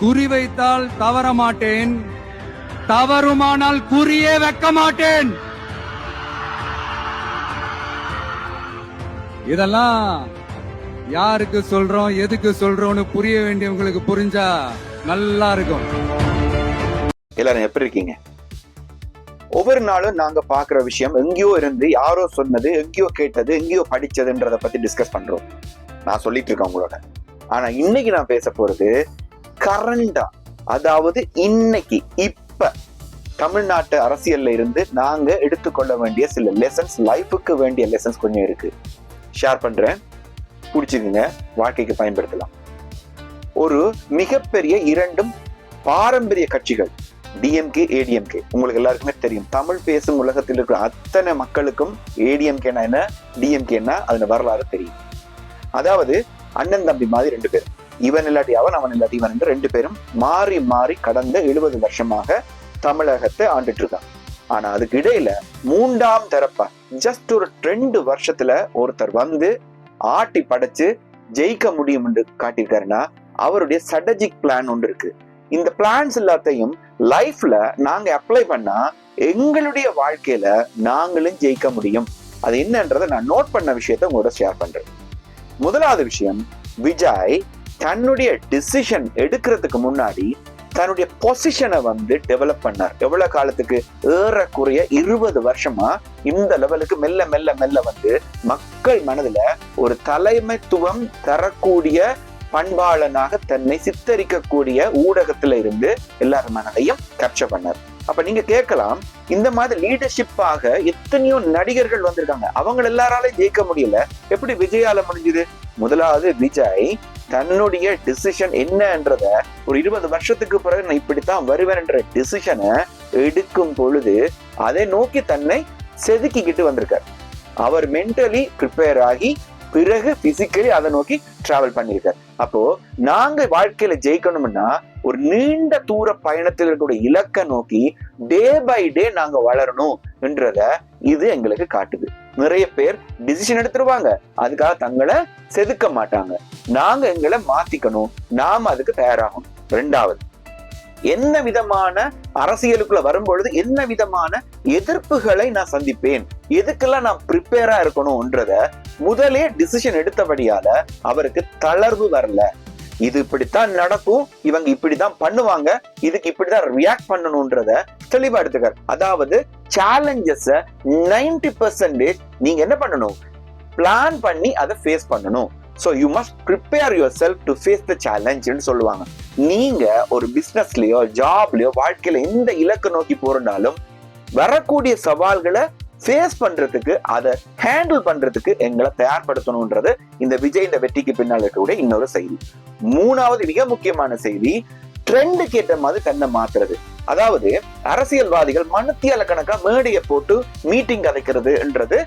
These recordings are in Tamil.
குறி வைத்தால் தவற மாட்டேன், தவறுமானால் குறியே வைக்க மாட்டேன். இதெல்லாம் யாருக்கு சொல்றோம், எதுக்கு சொல்றோம்னு புரிய வேண்டியவங்களுக்கு புரிஞ்சா நல்லா இருக்கும். எல்லாரும் எப்படி இருக்கீங்க? ஒவ்வொரு நாளும் நாங்க பாக்குற விஷயம் எங்கேயோ இருந்து யாரோ சொன்னது, எங்கேயோ கேட்டது, எங்கேயோ படிச்சதுன்றத பத்தி டிஸ்கஸ் பண்றோம். நான் சொல்லிட்டு இருக்கேன் உங்களோட. ஆனா இன்னைக்கு நான் பேச போறது கரண்டா, அதாவது இன்னைக்கு இப்ப தமிழ்நாட்டு அரசியல்ல இருந்து நாங்க எடுத்துக்கொள்ள வேண்டிய சில லெசன்ஸ், லைஃபுக்கு வேண்டிய லெசன்ஸ் கொஞ்சம் இருக்கு. ஷேர் பண்றேன், பிடிச்சிக்குங்க, வாழ்க்கைக்கு பயன்படுத்தலாம். ஒரு மிகப்பெரிய இரண்டும் பாரம்பரிய கட்சிகள், டிஎம்கே, ஏடிஎம்கே. உங்களுக்கு எல்லாருக்குமே தெரியும், தமிழ் பேசும் உலகத்தில் இருக்கிற அத்தனை மக்களுக்கும் ஏடிஎம்கேனா என்ன, டிஎம்கேனா அதன் வரலாறு தெரியும். அதாவது அண்ணன் தம்பி மாதிரி ரெண்டு பேரும், இவன் இல்லாட்டி அவன், அவன் இல்லாட்டி இவன் என்று ரெண்டு பேரும் மாறி மாறி கடந்த 70 வருஷமாக தமிழகத்தை ஆண்டுட்டு இருக்கான். ஆனா அதுக்கு இடையில மூன்றாம் தரப்பா ஜஸ்ட் ஒரு 2 வருஷத்துல ஒருத்தர் வந்து ஆட்டி படைச்சு ஜெயிக்க முடியும் என்று காட்டியிருக்காருன்னா அவருடைய ஸ்ட்ராட்டஜிக் பிளான் ஒன்று இருக்கு. இந்த பிளான்ஸ் எல்லாத்தையும் லைஃப்ல நாங்க அப்ளை பண்ணா எங்களுடைய வாழ்க்கையில நாங்களும் ஜெயிக்க முடியும். அது என்னன்றதை நான் நோட் பண்ண விஷயத்த உங்களோட ஷேர் பண்றேன். முதலாவது விஷயம், விஜய் தன்னுடைய டிசிஷன் எடுக்கிறதுக்கு முன்னாடி தன்னுடைய பொசிஷனை வந்து டெவலப் பண்ணார். எவ்வளவு காலத்துக்கு? ஏறக்குறைய 20 வருஷமா இந்த லெவலுக்கு மெல்ல மெல்ல மெல்ல வந்து மக்கள் மனதுல ஒரு தலைமைத்துவம் தரக்கூடிய பண்பாளனாக தன்னை சித்தரிக்கக்கூடிய ஊடகத்துல இருந்து எல்லாரும் மனதையும் கேப்சர் பண்ணார். அப்ப நீங்க கேட்கலாம், இந்த மாதிரி லீடர்ஷிப்பாக எத்தனையோ நடிகர்கள் வந்திருக்காங்க, அவங்க எல்லாராலையும் ஜெயிக்க முடியல, எப்படி விஜயால முடிஞ்சது? முதலாவது, விஜய் தன்னுடைய டிசிஷன் என்னன்றத ஒரு 20 வருஷத்துக்கு பிறகு நான் இப்படித்தான் வருவேன் என்ற டிசிஷனை எடுக்கும் பொழுது அதை நோக்கி தன்னை செதுக்கிக்கிட்டு வந்திருக்கார். அவர் மென்டலி ப்ரிப்பேர் ஆகி பிறகு பிசிக்கலி அதை நோக்கி டிராவல் பண்ணியிருக்கார். அப்போ நாங்க வாழ்க்கையில ஜெயிக்கணும்னா ஒரு நீண்ட தூர பயணத்தில் இருக்கக்கூடிய இலக்கை நோக்கி டே பை டே நாங்க வளரணும் என்றத இது எங்களுக்கு காட்டுது. நிறைய பேர் டிசிஷன் எடுத்துருவாங்க, அதுக்காக தங்களை செதுக்க மாட்டாங்க. நாங்க எங்களை மாத்திக்கணும், நாம அதுக்கு தயாராகணும். 2வது, என்ன விதமான அரசியலுக்குள்ள வரும்பொழுது என்ன விதமான எதிர்ப்புகளை நான் சந்திப்பேன், எதுக்கெல்லாம் நான் ப்ரிப்பேரா இருக்கணும்ன்றத முதலே டிசிஷன் எடுத்தபடியால அவருக்கு தளர்வு வரல. இது இப்படித்தான் நடக்கும், இவங்க இப்படிதான் பண்ணுவாங்க, இதுக்கு இப்படிதான் ரியாக்ட் பண்ணணும்ன்றத தெளிவா எடுத்துக்காரு. அதாவது சேலஞ்சஸ 90% நீங்க என்ன பண்ணணும், பிளான் பண்ணி அதை ஃபேஸ் பண்ணணும். So you must prepare yourself to face the challenge ன்னு சொல்லுவாங்க. நீங்க ஒரு பிசினஸ்லயோ ஜாப்லயோ வாழ்க்கையில எந்த இலக்கு நோக்கி போறனாலும் வரக்கூடிய சவால்களை ஃபேஸ் பண்றதுக்கு, அதை ஹேண்டில் பண்றதுக்கு எங்களை தயார்படுத்தணும்ன்றது இந்த விஜய் இந்த வெற்றிக்கு பின்னால் இருக்கக்கூடிய இன்னொரு செய்தி. 3வது மிக முக்கியமான செய்தி, ட்ரெண்டுக்கு ஏற்ற மாதிரி தன்னை மாத்துறது. அதாவது அரசியல்வாதிகள் மணித்தியால கணக்கா மேடையை போட்டு மீட்டிங் கதைக்கிறதுன்றது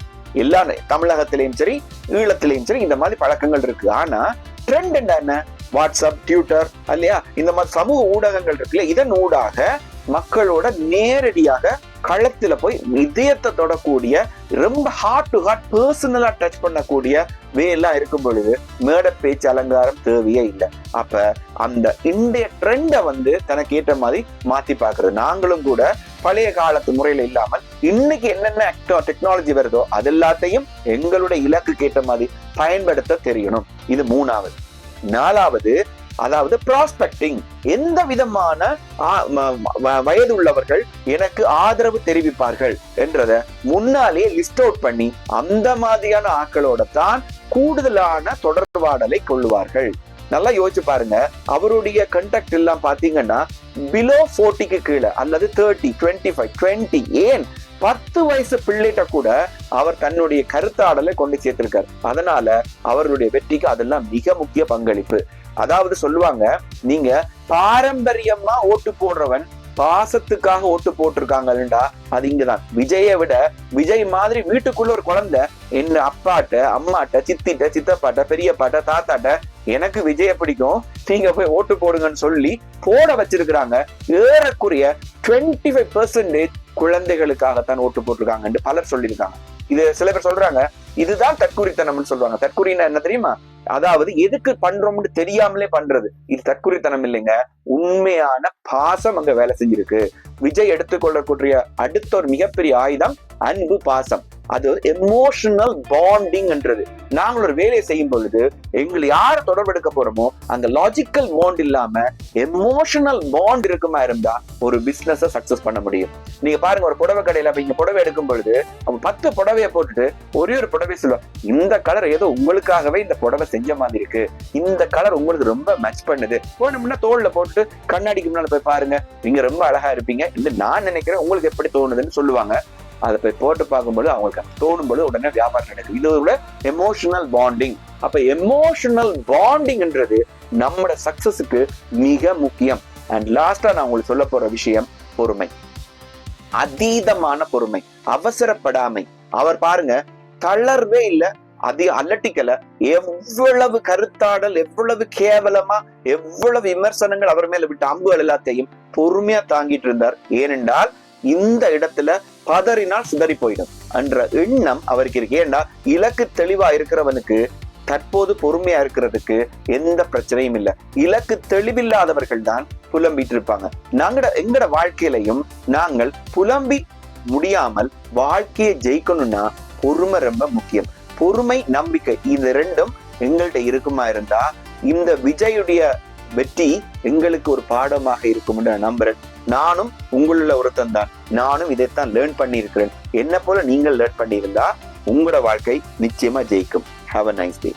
எல்லா தமிழகத்திலையும் சரி ஈழத்திலையும் சரி இந்த மாதிரி பழக்கங்கள் இருக்கு. ஆனா ட்ரெண்ட் என்ன? வாட்ஸ்அப், ட்விட்டர் இல்லையா, இந்த மாதிரி சமூக ஊடகங்கள் இருக்குல்ல, இதன் ஊடாக மக்களோட நேரடியாக களத்துல போய் இதயத்தை தொடக்கூடிய, ரொம்ப ஹார்ட் டு ஹார்ட் பர்சனலா டச் பண்ணக்கூடிய வேலாம் இருக்கும் பொழுது மேடை பேச்சு அலங்காரம் தேவையே இல்லை. அப்ப அந்த இந்திய ட்ரெண்டை வந்து தனக்கு ஏற்ற மாதிரி மாத்தி பாக்குறது. நாங்களும் கூட பழைய காலத்து முறையில இல்லாமல் இன்னைக்கு என்னென்ன டெக்னாலஜி வருதோ அது எல்லாத்தையும் எங்களுடைய இலக்கு கேட்ட மாதிரி பயன்படுத்த தெரியணும். இது 3வது. 4வது, அதாவது ப்ராஸ்பெக்டிங். எந்த விதமான வயது உள்ளவர்கள் எனக்கு ஆதரவு தெரிவிப்பார்கள் என்றத முன்னாலே லிஸ்ட் அவுட் பண்ணி அந்த மாதிரியான ஆட்களோட தான் கூடுதலான தொடர்பாடலை கொள்ளுவார்கள். நல்லா யோசிச்சு பாருங்க, அவருடைய கண்டக்ட் எல்லாம் பாத்தீங்கன்னா பிலோ 40க்கு கீழே அல்லது 30, 25, 20 ஏன் 10 வயசு பிள்ளைகிட்ட கூட அவர் தன்னுடைய கருத்தாடலை கொண்டு சேர்த்திருக்காரு. அதனால அவர்களுடைய வெற்றிக்கு அதெல்லாம் மிக முக்கிய பங்களிப்பு. அதாவது சொல்லுவாங்க, நீங்க பாரம்பரியமா ஓட்டு போடுறவன் பாசத்துக்காக ஓட்டு போட்டிருக்காங்கடா, அது இங்கதான். விஜயை விட விஜய் மாதிரி வீட்டுக்குள்ள ஒரு குழந்தை என்ன அப்பாட்ட, அம்மாட்ட, சித்திட்ட, சித்தப்பாட்ட, பெரியப்பாட்ட, தாத்தாட்ட எனக்கு விஜய பிடிக்கும், நீங்க போய் ஓட்டு போடுங்கன்னு சொல்லி போட வச்சிருக்கிறாங்க. ஏறக்குறைய 25% குழந்தைகளுக்காகத்தான் ஓட்டு போட்டிருக்காங்கன்னு பலர் சொல்லியிருக்காங்க. இது சில பேர் சொல்றாங்க இதுதான் தற்குறித்தனம்னு சொல்லுவாங்க. தற்குறின்னா என்ன தெரியுமா? அதாவது எதுக்கு பண்றோம்னு தெரியாமலே பண்றது. இது தற்குறித்தனம் இல்லைங்க, உண்மையான பாசம் அங்க வேலை செஞ்சிருக்கு. விஜய் எடுத்துக்கொள்ளக்கூடிய அடுத்த ஒரு மிகப்பெரிய ஆயுதம் அன்பு, பாசம். அது எமோஷனல் பாண்டிங்ன்றது. நாங்கள் ஒரு வேலையை செய்யும் பொழுது எங்களை யார தொடர்பு எடுக்க போறோமோ அந்த லாஜிக்கல் பாண்ட் இல்லாம எமோஷனல் பாண்ட் இருக்குமா இருந்தா ஒரு பிசினஸ சக்சஸ் பண்ண முடியும். நீங்க பாருங்க, ஒரு புடவை கடையில நீங்க புடவை எடுக்கும் பொழுது அவங்க 10 புடவையை போட்டுட்டு ஒரே ஒரு புடவை சொல்லுவாங்க, இந்த கலர் ஏதோ உங்களுக்காகவே இந்த புடவை செஞ்ச மாதிரி இருக்கு, இந்த கலர் உங்களுக்கு ரொம்ப மேட்ச் பண்ணுது, போனோம்னா தோல்ல போட்டு கண்ணாடிக்கு முன்னால போய் பாருங்க, நீங்க ரொம்ப அழகா இருப்பீங்க, இந்த நான் நினைக்கிறேன் உங்களுக்கு எப்படி தோணுதுன்னு சொல்லுவாங்க. அதை போய் போட்டு பார்க்கும்போது அவங்களுக்கு தோணும் போது உடனே வியாபாரம் நடக்குது. இது ஒரு எமோஷனல் பாண்டிங். அப்ப எமோஷனல் பாண்டிங்ன்றது நம்மளோட சக்சஸுக்கு மிக முக்கியம். அண்ட் லாஸ்டா நான் உங்களுக்கு சொல்ல போற விஷயம் பொறுமை. அதீதமான பொறுமை, அவசரப்படாமை. அவர் பாருங்க தளர்வே இல்ல, அலட்டிக்கல. எவ்வளவு கருத்தாடல், எவ்வளவு கேவலமா, எவ்வளவு விமர்சனங்கள் அவர் மேல விட்டு அம்புகள் எல்லாத்தையும் பொறுமையா தாங்கிட்டு இருந்தார். ஏனென்றால் இந்த இடத்துல பதறினால் சிதறி போயிடும் என்ற எண்ணம் அவருக்கு இருக்கு. ஏன்னா இலக்கு தெளிவா இருக்கிறவனுக்கு தற்போது பொறுமையா இருக்கிறதுக்கு எந்த பிரச்சனையும் இல்லை. இலக்கு தெளிவில்லாதவர்கள் தான் புலம்பிட்டு இருப்பாங்க. எங்கட வாழ்க்கையிலையும் நாங்கள் புலம்பி முடியாமல் வாழ்க்கையை ஜெயிக்கணும்னா பொறுமை ரொம்ப முக்கியம். பொறுமை, நம்பிக்கை, இது ரெண்டும் எங்கள்கிட்ட இருக்குமா இருந்தா இந்த விஜயுடைய வெற்றி எங்களுக்கு ஒரு பாடமாக இருக்கும் என்று நான் நம்புறேன். நானும் உங்களுள்ள ஒருத்தன் தான், நானும் இதைத்தான் லேர்ன் பண்ணி இருக்கிறேன். என்ன போல நீங்கள் லேர்ன் பண்ணி இருந்தா உங்களோட வாழ்க்கை நிச்சயமா ஜெயிக்கும். Have a nice day.